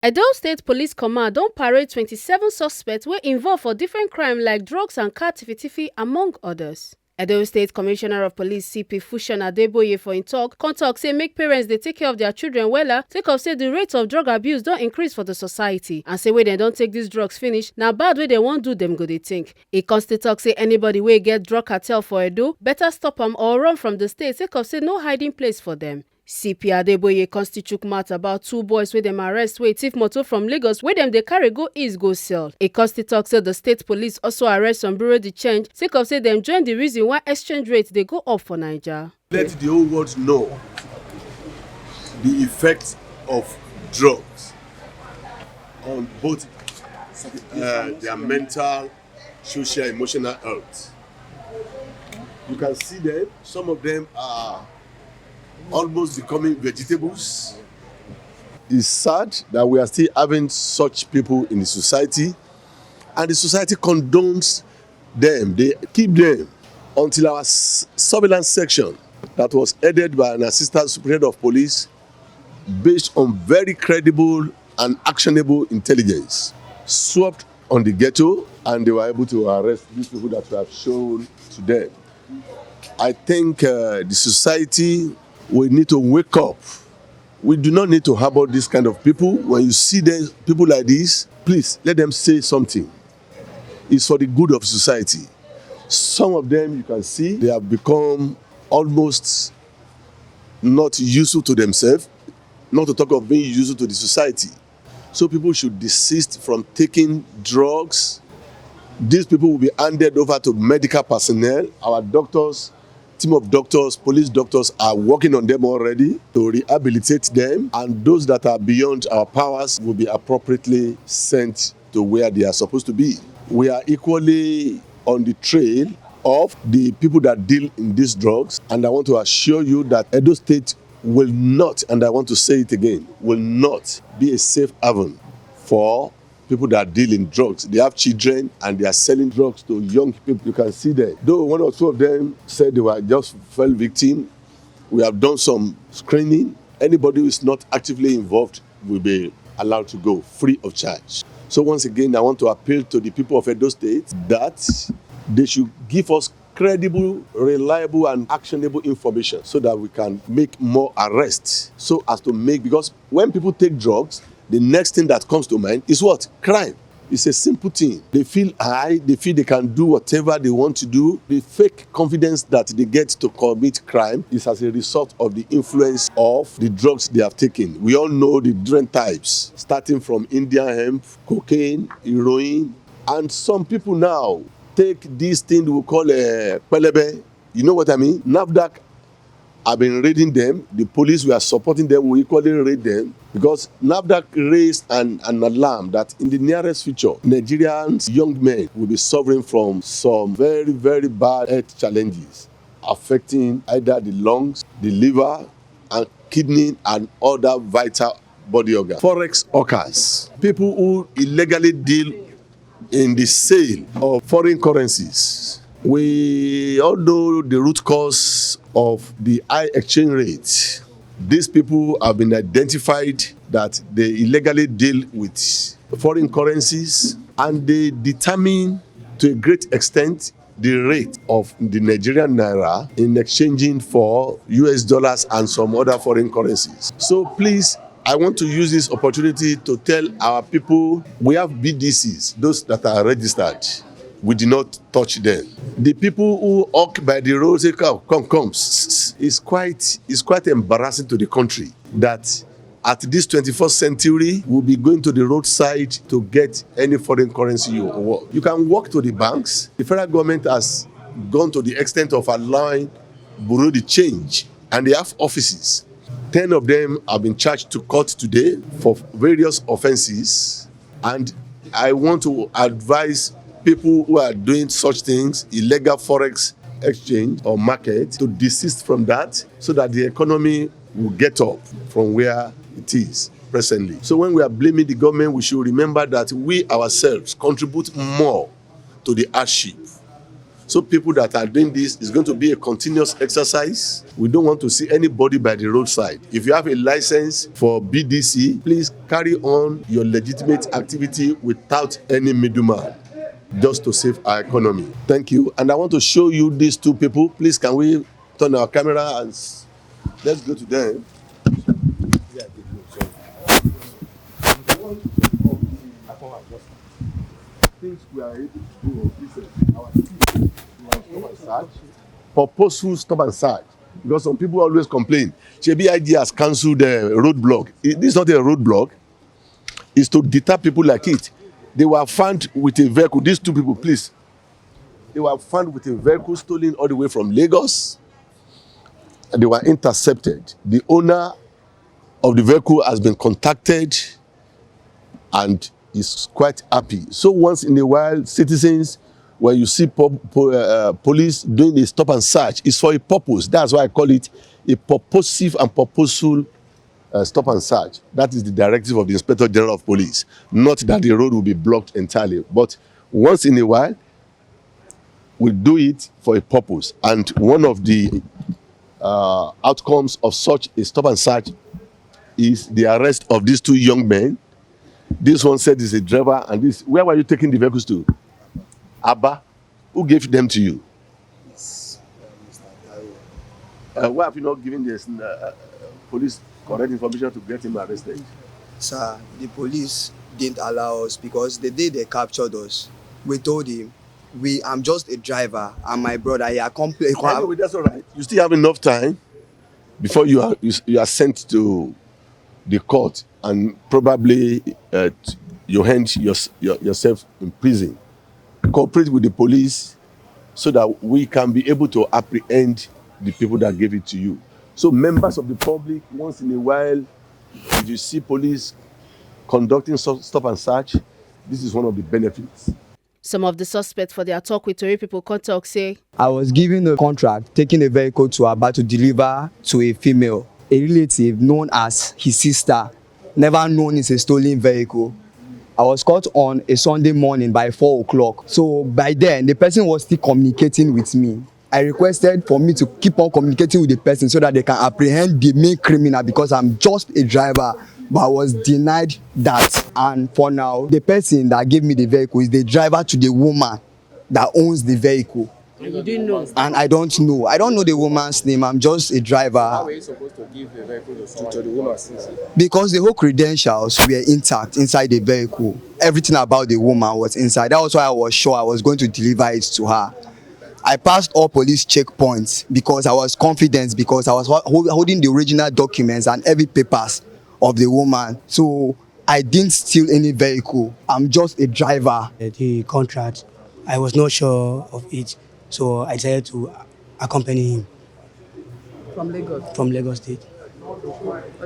Edo State Police Command don parade 27 suspects wey involve for different crimes like drugs and car tifi among others. Edo State Commissioner of Police CP Fusion Adeboye for im tok say make parents dey take care of their children wella sake of say the rate of drug abuse don increase for the society and say wey dem don take these drugs finish na bad wey dem wan do dem go dey think. E con still tok say anybody wey get drug cartel for Edo better stop am or run from the state sake of say no hiding place for dem. CP Adeboye con still chook mouth about 2 boys wey dem arrest wey thief motor from Lagos wey dem dey carry go east go sell. E con still tok say the state police also arrest some bureau de change sake of say dem join the reason why exchange rate dey go up for Naija. Let the whole world know the effects of drugs on both their mental, social, emotional health. You can see them, some of them are almost becoming vegetables. It's sad that we are still having such people in the society, and the society condones them. They keep them until our surveillance section that was headed by an assistant superintendent of police based on very credible and actionable intelligence swept on the ghetto, and they were able to arrest these people that we have shown to them. I think the society we need to wake up. We do not need to harbor this kind of people. When you see them, people like this, please let them say something. It's for the good of society. Some of them, you can see, they have become almost not useful to themselves, not to talk of being useful to the society. So people should desist from taking drugs. These people will be handed over to medical personnel. Our doctors, team of doctors, police doctors are working on them already to rehabilitate them, and those that are beyond our powers will be appropriately sent to where they are supposed to be. We are equally on the trail of the people that deal in these drugs, and I want to assure you that Edo State will not, and I want to say it again, will not be a safe haven for people that deal in drugs. They have children and they are selling drugs to young people. You can see that. Though 1 or 2 of them said they were just fell victim, we have done some screening. Anybody who is not actively involved will be allowed to go free of charge. So once again, I want to appeal to the people of Edo State that they should give us credible, reliable, and actionable information so that we can make more arrests. So as to make, because when people take drugs, the next thing that comes to mind is what? Crime. It's a simple thing. They feel high, they feel they can do whatever they want to do. The fake confidence that they get to commit crime is as a result of the influence of the drugs they have taken. We all know the different types, starting from Indian hemp, cocaine, heroin, and some people now take this thing we call a pelebe. You know what I mean? NAFDAC have been raiding them. The police were supporting them. We equally raid them because NAFDAC raised an alarm that in the nearest future, Nigerians, young men, will be suffering from some very, very bad health challenges affecting either the lungs, the liver, and kidney, and other vital body organs. Forex hawkers, people who illegally deal in the sale of foreign currencies. We all know the root cause of the high exchange rate. These people have been identified that they illegally deal with foreign currencies, and they determine to a great extent the rate of the Nigerian naira in exchanging for US dollars and some other foreign currencies. So please, I want to use this opportunity to tell our people we have BDCs, those that are registered. We do not touch them. The people who walk by the road say, come. It's quite embarrassing to the country that at this 21st century, we'll be going to the roadside to get any foreign currency you want. You can walk to the banks. The federal government has gone to the extent of allowing bureau de change, and they have offices. 10 of them have been charged to court today for various offenses, and I want to advise people who are doing such things, illegal forex exchange or market, to desist from that so that the economy will get up from where it is presently. So when we are blaming the government, we should remember that we ourselves contribute more to the hardship. So people that are doing this is going to be a continuous exercise. We don't want to see anybody by the roadside. If you have a license for BDC, please carry on your legitimate activity without any middleman, just to save our economy. Thank you. And I want to show you these two people. Please, can we turn our camera and let's go to them. Things we are able to do our stop and search, purposeful stop and search, because some people always complain. BID has cancelled the roadblock. This is not a roadblock. It's to deter people like it. They were found with a vehicle. These two people, please. They were found with a vehicle stolen all the way from Lagos. And they were intercepted. The owner of the vehicle has been contacted and is quite happy. So once in a while, citizens, when you see police doing a stop and search, it's for a purpose. That's why I call it a purposive and purposeful stop and search. That is the directive of the Inspector General of Police. Not that the road will be blocked entirely, but once in a while, we do it for a purpose. And one of the outcomes of such a stop and search is the arrest of these two young men. This one said he's a driver, and this. Where were you taking the vehicles to? Abba. Who gave them to you? Yes, Why have you not given the police correct information to get him arrested? sir, the police didn't allow us because the day they captured us, we told him, I'm just a driver, and my brother, he accomplished. Anyway, that's all right. You still have enough time before you are sent to the court, and probably you end yourself in prison. Cooperate with the police so that we can be able to apprehend the people that gave it to you. So members of the public, once in a while, if you see police conducting stop and search, this is one of the benefits. Some of the suspects for their talk with Tori People Talk say, I was given a contract, taking a vehicle to Aba to deliver to a female, a relative known as his sister, never known it's a stolen vehicle. I was caught on a Sunday morning by 4 o'clock. So by then, the person was still communicating with me. I requested for me to keep on communicating with the person so that they can apprehend the main criminal because I'm just a driver, but I was denied that. And for now, the person that gave me the vehicle is the driver to the woman that owns the vehicle. and you didn't know? And I don't know. I don't know the woman's name. I'm just a driver. How were you supposed to give the vehicle to the woman? Because the whole credentials were intact inside the vehicle. Everything about the woman was inside. That was why I was sure I was going to deliver it to her. I passed all police checkpoints because I was confident, because I was holding the original documents and every papers of the woman. So I didn't steal any vehicle. I'm just a driver. The contract, I was not sure of it, so I decided to accompany him. From Lagos? From Lagos State.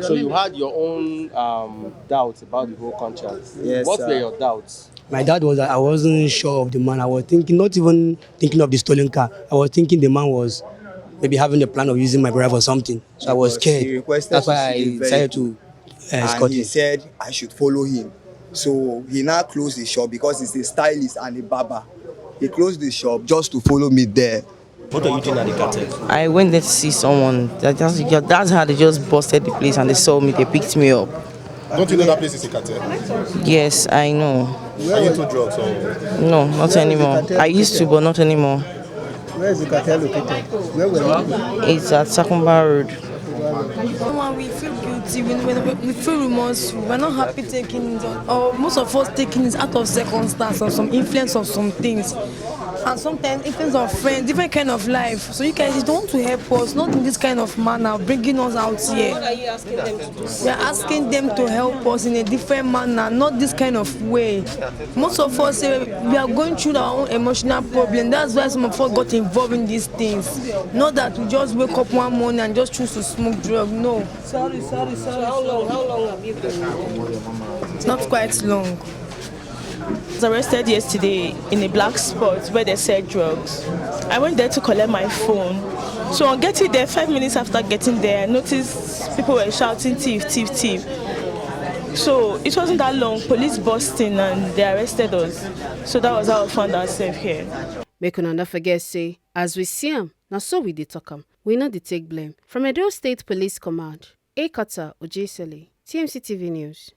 So you had your own doubts about the whole contract. Yes, What sir. were your doubts? My dad was that I wasn't sure of the man. I was thinking, not even thinking of the stolen car. I was thinking the man was maybe having a plan of using my brother for something. So I was Because he scared. requested That's to why I see the decided vehicle. to And escort he him. said I should follow him. So he now closed the shop because he's a stylist and a barber. He closed the shop just to follow me there. What are you doing at the cartel? I went there to see someone. That's how they just busted the place and they saw me. They picked me up. Don't you know that place is a cartel? Yes, I know. Are you into drugs or? No, not anymore. I used to, but not anymore. Where is the cartel located? Where were you? It's at Sakumba Road. When we feel guilty, we feel remorseful, we're not happy taking it, or most of us taking it out of circumstance or some influence of some things. And sometimes influence of friends, different kind of life. So you guys don't want to help us, not in this kind of manner, bringing us out here. What are you asking them to do? We are asking them to help us in a different manner, not this kind of way. Most of us we are going through our own emotional problem. That's why some of us got involved in these things. Not that we just wake up one morning and just choose to smoke drugs. No. Sorry. How long have you been? It's not quite long. I was arrested yesterday in a black spot where they sell drugs. I went there to collect my phone. So on getting there, 5 minutes after getting there, I noticed people were shouting thief, thief, thief. So it wasn't that long, police busted in and they arrested us. So that was how I found ourselves here. Make una no forget say, as we see am, na so we dey talk am. We no dey take blame. From Edo State Police Command, Ekata Ojesele, TMC TV News.